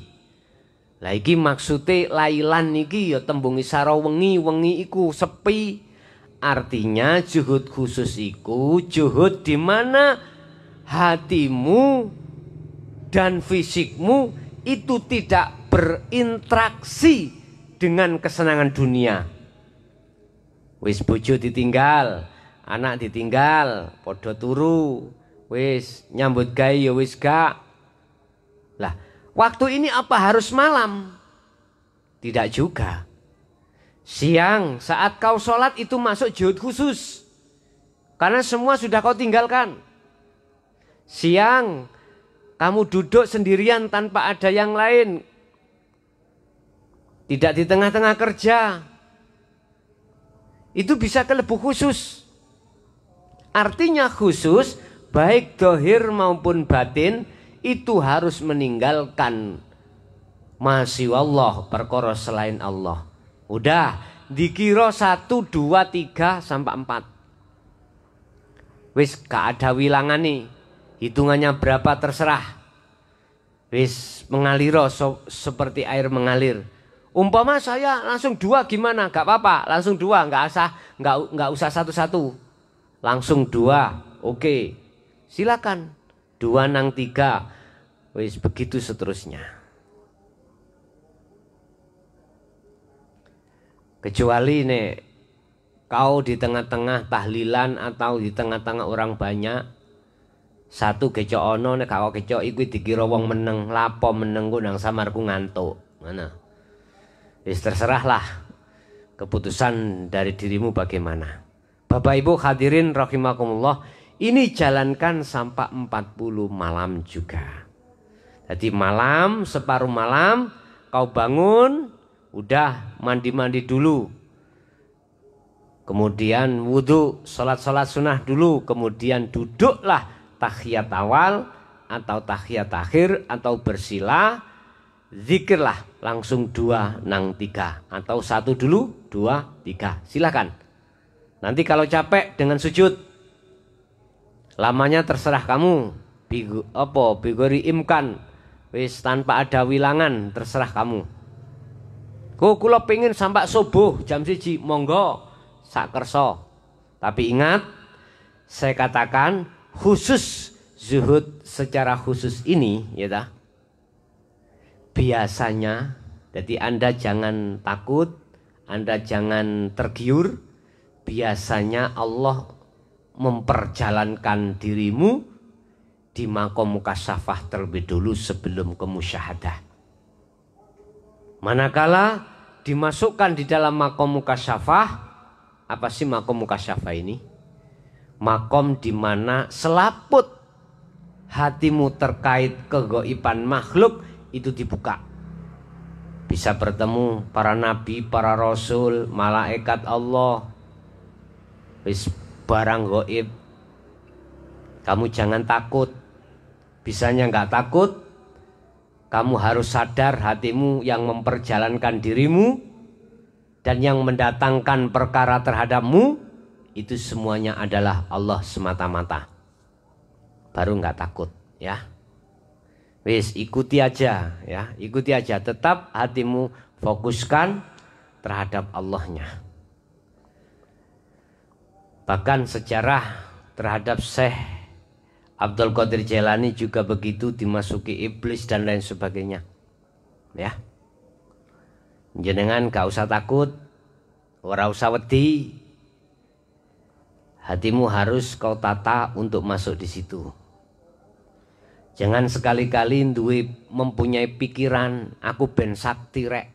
Lah iki maksude lailan iki ya tembung isara wengi, wengi iku sepi. Artinya juhud khusus iku juhud di mana hatimu dan fisikmu itu tidak berinteraksi dengan kesenangan dunia. Wis bojo ditinggal, anak ditinggal, podo turu, wis nyambut gawe ya wis gak. Lah, waktu ini apa harus malam? Tidak juga. Siang saat kau sholat itu masuk juhud khusus. Karena semua sudah kau tinggalkan. Siang kamu duduk sendirian tanpa ada yang lain. Tidak di tengah-tengah kerja. Itu bisa kelebu khusus. Artinya khusus, baik dohir maupun batin, itu harus meninggalkan masih Allah, perkara selain Allah. Udah, dikira 1, 2, 3, sampai 4. Wis gak ada wilangan nih. Hitungannya berapa terserah. Wis mengalir seperti air mengalir. Umpama saya langsung 2 gimana? Gak apa-apa, langsung 2, nggak usah 1-1. Langsung 2, oke. Silakan. 2 nang 3. Wis begitu seterusnya. Kecuali nek kau di tengah-tengah tahlilan atau di tengah-tengah orang banyak, satu kecok ono nek kau kecok iku dikira wong meneng, lapo menengku nang samarku ngantuk. Mana? Wis terserahlah keputusan dari dirimu bagaimana. Bapak Ibu hadirin rahimakumullah, ini jalankan sampai 40 malam juga. Jadi malam, separuh malam kau bangun, udah mandi-mandi dulu. Kemudian wudhu, sholat-sholat sunnah dulu. Kemudian duduklah tahiyat awal atau tahiyat akhir atau bersila. Zikirlah langsung 2 nang 3 atau 1 dulu 2 3 silakan. Nanti kalau capek dengan sujud, lamanya terserah kamu. Bigori imkan, wis tanpa ada wilangan, terserah kamu. Kula pengen sampai subuh jam 1, monggo sak kerso. Tapi ingat, saya katakan khusus zuhud secara khusus ini ya dah. Biasanya, jadi Anda jangan takut, Anda jangan tergiur. Biasanya Allah memperjalankan dirimu di makom mukasyafah terlebih dulu sebelum ke musyahadah. Manakala dimasukkan di dalam makom mukasyafah, apa sih makom mukasyafah ini? Makom di mana selaput hatimu terkait kegaiban makhluk itu dibuka. Bisa bertemu para nabi, para rasul, malaikat Allah. Wis barang gaib. Kamu jangan takut. Bisanya nggak takut. Kamu harus sadar hatimu yang memperjalankan dirimu dan yang mendatangkan perkara terhadapmu itu semuanya adalah Allah semata-mata. Baru nggak takut, ya. Wis ikuti aja, ya, ikuti aja. Tetap hatimu fokuskan terhadap Allahnya. Bahkan sejarah terhadap Syekh Abdul Qadir Jailani juga begitu, dimasuki iblis dan lain sebagainya. Ya. Jenengan gak usah takut, ora usah wedi. Hatimu harus kau tata untuk masuk di situ. Jangan sekali-kali mempunyai pikiran aku ben sakti rek.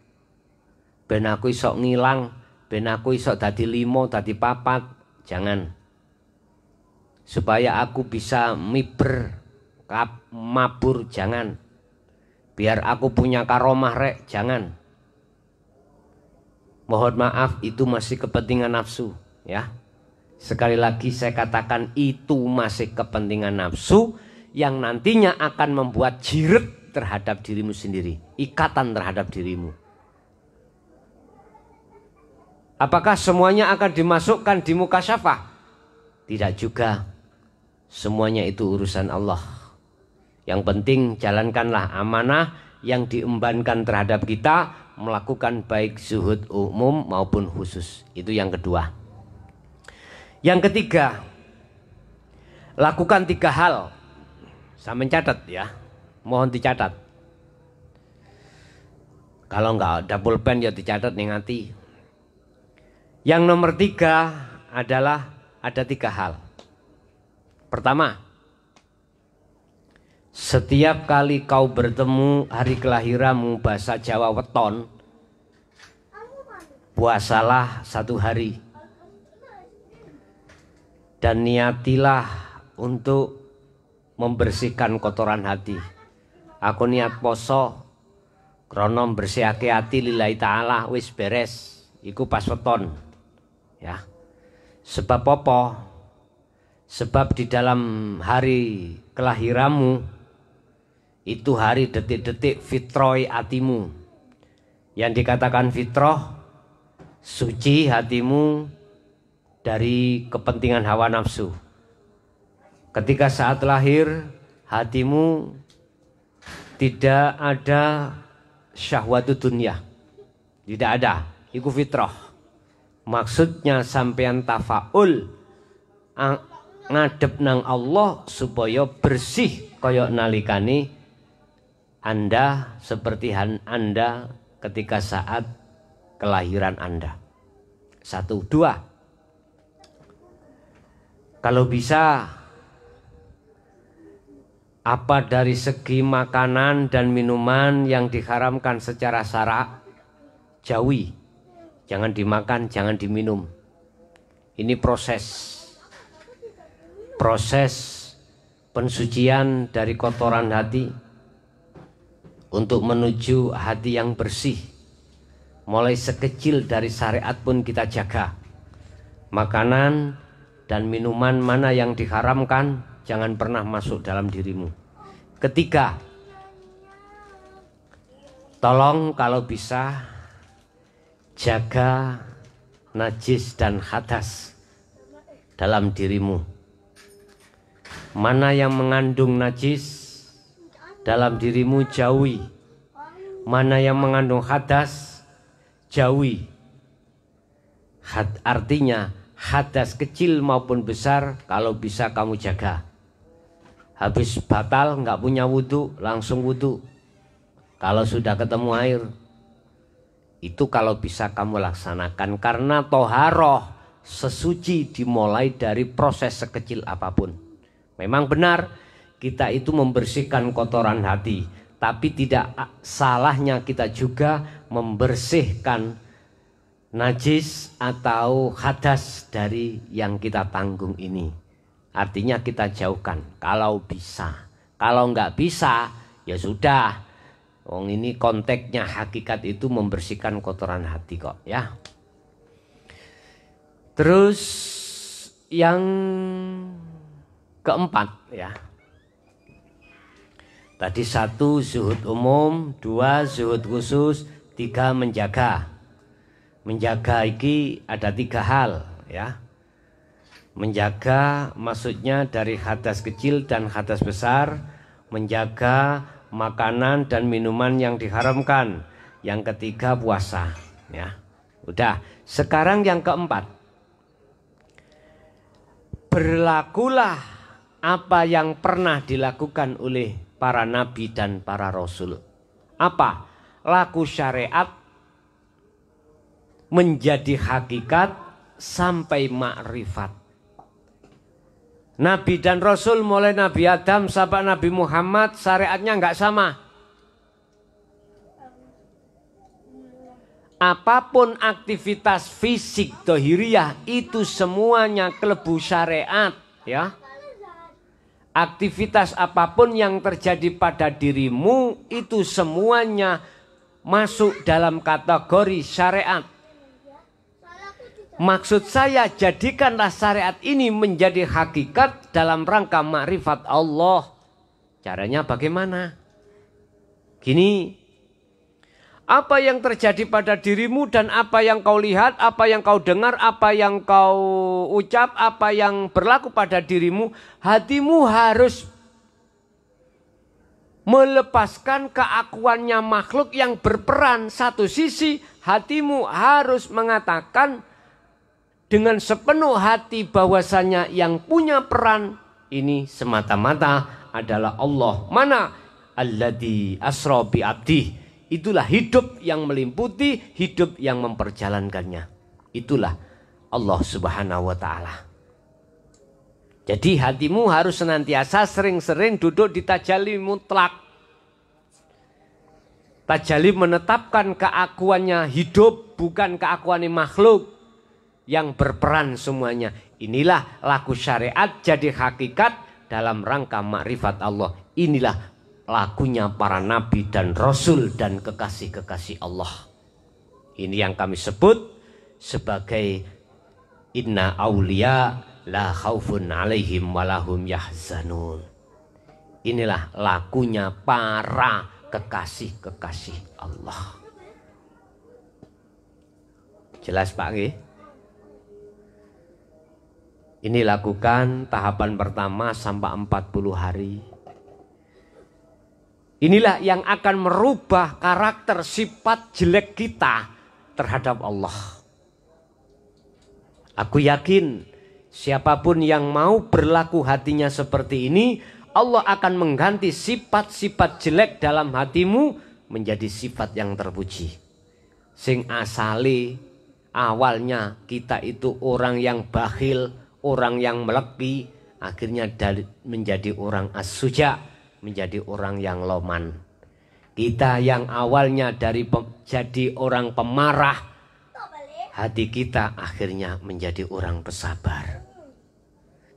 Ben aku iso ngilang, ben aku iso dadi 5, dadi 4. Jangan. Supaya aku bisa miber, mabur, jangan. Biar aku punya karomah rek, jangan. Mohon maaf, itu masih kepentingan nafsu, ya. Sekali lagi saya katakan itu masih kepentingan nafsu yang nantinya akan membuat jiret terhadap dirimu sendiri, ikatan terhadap dirimu. Apakah semuanya akan dimasukkan di mukasyafah? Tidak juga. Semuanya itu urusan Allah. Yang penting jalankanlah amanah yang diembankan terhadap kita, melakukan baik zuhud umum maupun khusus. Itu yang kedua. Yang ketiga, lakukan 3 hal. Saya mencatat ya, mohon dicatat. Kalau nggak ada pulpen ya dicatat nih nanti. Yang nomor 3 adalah ada 3 hal. Pertama, setiap kali kau bertemu hari kelahiranmu, bahasa Jawa weton, puasalah 1 hari. Dan niatilah untuk membersihkan kotoran hati. Aku niat poso krono bersihake hati lillahi ta'ala, wis beres. Iku pas weton. Ya. Sebab apa? Sebab di dalam hari kelahiranmu itu hari detik-detik fitroi hatimu. Yang dikatakan fitroh, suci hatimu dari kepentingan hawa nafsu. Ketika saat lahir, hatimu tidak ada syahwatu dunia. Tidak ada, itu fitrah. Maksudnya sampean tafaul ngadep nang Allah supaya bersih koyok nalikani Anda seperti Anda ketika saat kelahiran Anda. 1, 2. Kalau bisa, apa dari segi makanan dan minuman yang diharamkan secara syara', jauhi. Jangan dimakan, jangan diminum. Ini proses pensucian dari kotoran hati untuk menuju hati yang bersih. Mulai sekecil dari syariat pun kita jaga. Makanan dan minuman mana yang diharamkan jangan pernah masuk dalam dirimu. Ketiga, tolong kalau bisa jaga najis dan hadas dalam dirimu. Mana yang mengandung najis dalam dirimu jauhi. Mana yang mengandung hadas jauhi. Artinya hadas kecil maupun besar kalau bisa kamu jaga. Habis batal nggak punya wudhu, langsung wudhu. Kalau sudah ketemu air, itu kalau bisa kamu laksanakan. Karena toharoh sesuci dimulai dari proses sekecil apapun. Memang benar kita itu membersihkan kotoran hati, tapi tidak salahnya kita juga membersihkan najis atau hadas dari yang kita tanggung ini. Artinya kita jauhkan kalau bisa. Kalau nggak bisa ya sudah. Wong ini konteksnya hakikat itu membersihkan kotoran hati kok ya. Terus yang keempat ya. Tadi 1 zuhud umum, 2 zuhud khusus, 3 menjaga. Menjaga iki ada 3 hal ya. Menjaga maksudnya dari hadas kecil dan hadas besar. Menjaga makanan dan minuman yang diharamkan. Yang ketiga puasa ya. Udah. Sekarang yang keempat, berlakulah apa yang pernah dilakukan oleh para nabi dan para rasul. Apa? Laku syariat menjadi hakikat sampai makrifat. Nabi dan rasul mulai Nabi Adam sampai Nabi Muhammad syariatnya nggak sama. Apapun aktivitas fisik dohiriyah itu semuanya kelebu syariat, ya. Aktivitas apapun yang terjadi pada dirimu itu semuanya masuk dalam kategori syariat. Maksud saya, jadikanlah syariat ini menjadi hakikat dalam rangka makrifat Allah. Caranya bagaimana? Gini, apa yang terjadi pada dirimu dan apa yang kau lihat, apa yang kau dengar, apa yang kau ucap, apa yang berlaku pada dirimu, hatimu harus melepaskan keakuannya makhluk yang berperan. Satu sisi hatimu harus mengatakan dengan sepenuh hati bahwasanya yang punya peran ini semata-mata adalah Allah. Mana? Alladzi asra bi abdi. Itulah hidup yang meliputi, hidup yang memperjalankannya. Itulah Allah Subhanahu wa taala. Jadi hatimu harus senantiasa sering-sering duduk di tajalli mutlak. Tajalli menetapkan keakuannya hidup, bukan keakuannya makhluk yang berperan semuanya. Inilah laku syariat jadi hakikat dalam rangka makrifat Allah. Inilah lakunya para nabi dan rasul dan kekasih-kekasih Allah. Ini yang kami sebut sebagai inna auliya la khaufun alaihim walahum yahzanun. Inilah lakunya para kekasih-kekasih Allah. Jelas Pak nggih? Ini lakukan tahapan pertama sampai 40 hari. Inilah yang akan merubah karakter sifat jelek kita terhadap Allah. Aku yakin siapapun yang mau berlaku hatinya seperti ini, Allah akan mengganti sifat-sifat jelek dalam hatimu menjadi sifat yang terpuji. Sing asale awalnya kita itu orang yang bakhil, orang yang meleki, akhirnya menjadi orang as-suja, menjadi orang yang loman. Kita yang awalnya jadi orang pemarah, hati kita akhirnya menjadi orang pesabar.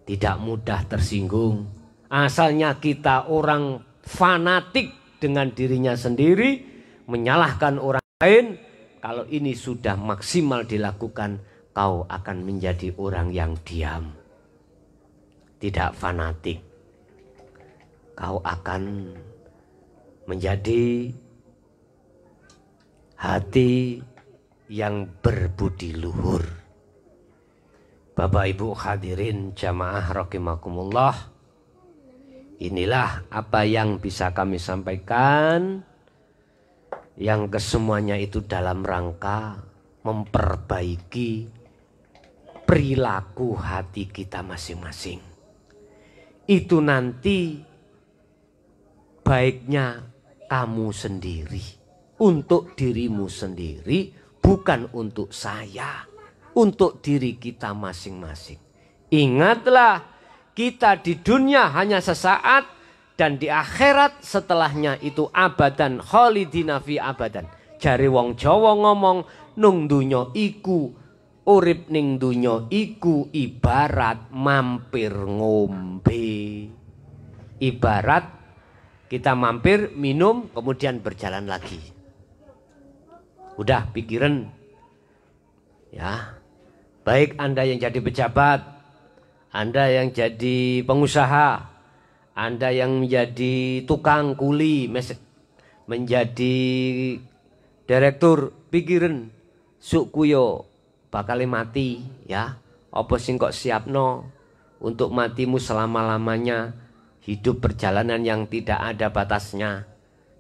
Tidak mudah tersinggung. Asalnya kita orang fanatik dengan dirinya sendiri, menyalahkan orang lain. Kalau ini sudah maksimal dilakukan, kau akan menjadi orang yang diam, tidak fanatik. Kau akan menjadi hati yang berbudi luhur. Bapak Ibu hadirin jamaah rahimakumullah. Inilah apa yang bisa kami sampaikan, yang kesemuanya itu dalam rangka memperbaiki perilaku hati kita masing-masing. Itu nanti baiknya kamu sendiri, untuk dirimu sendiri, bukan untuk saya, untuk diri kita masing-masing. Ingatlah, kita di dunia hanya sesaat dan di akhirat setelahnya itu abadan, khalidina fi abadan. Jare wong Jawa ngomong, nung dunya iku, urip ning dunya iku ibarat mampir ngombe. Ibarat kita mampir, minum, kemudian berjalan lagi. Udah pikiran. Ya. Baik Anda yang jadi pejabat, Anda yang jadi pengusaha, Anda yang menjadi tukang kuli, menjadi direktur, pikiran sukku yo bakal mati, ya. Apa sing kok siapno untuk matimu selama-lamanya? Hidup perjalanan yang tidak ada batasnya.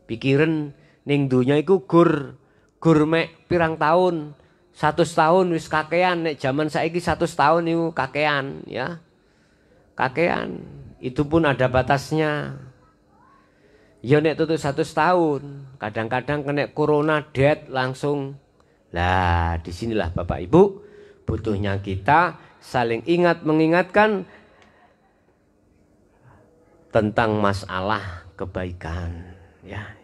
Pikiran ning dunya iku gur mek pirang tahun. 100 tahun wis kakean, nek zaman saiki 100 tahun niku kakean, ya. Kakean. itu pun ada batasnya. Ya nek tutup 100 tahun, kadang-kadang kena corona dead langsung. Lah disinilah Bapak Ibu butuhnya kita saling ingat mengingatkan tentang masalah kebaikan. Ya,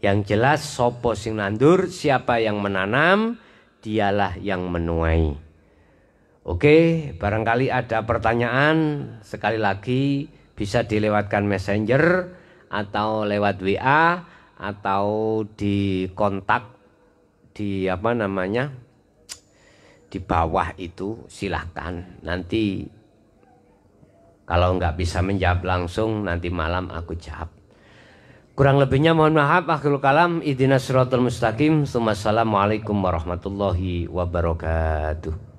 yang jelas sopo sing nandur, siapa yang menanam, dialah yang menuai. Oke, barangkali ada pertanyaan, sekali lagi bisa dilewatkan messenger atau lewat WA atau di kontak di di bawah itu, silahkan. Nanti kalau nggak bisa menjawab langsung, nanti malam aku jawab. Kurang lebihnya mohon maaf. Akhirul kalam. Ihdinas siratal mustaqim. Assalamualaikum warahmatullahi wabarakatuh.